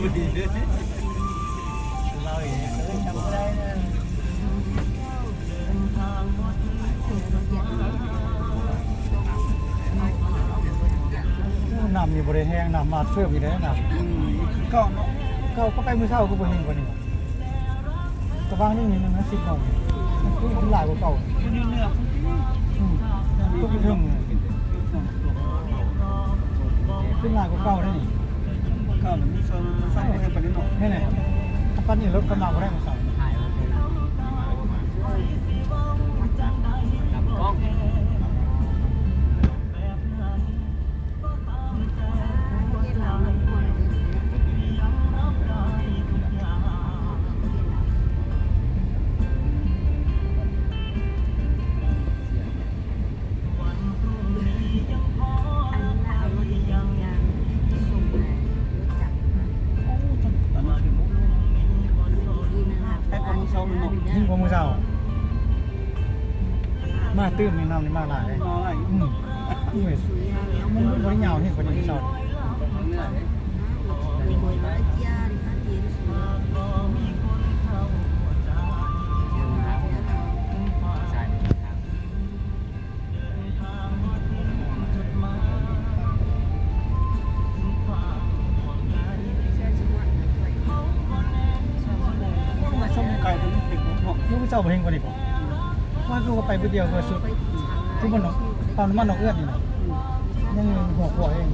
เราเองจำได้นะน้ำนี่บริแห้งน้ำมาเสื่อมอีกแล้วน้ำก็เนาะก็ไปมือเช้าก็บริแห้งกว่านี้กระบังนี่มันนะ10 โมงมันหลายกว่าเก่านี่เนื้อก็ไปถึงขึ้นหลายกว่าเก่าได้นี่เก่าหรือมีโซนสร้างให้ไปนิดหน่อยนี่ไงปั้นนี่รถกำลังก็ได้มาใส่ยิ่งกว่ามือเช้ามาตื้มในน้ำนี่มากหลายมันบริยาวนี่กว่านี้เช้าเจ้าเพลงกว่านี้ป่ะว่าคือว่าไปเดียวคือสุดที่มันตอนมันเอื้อนนี่ยังหัวเอง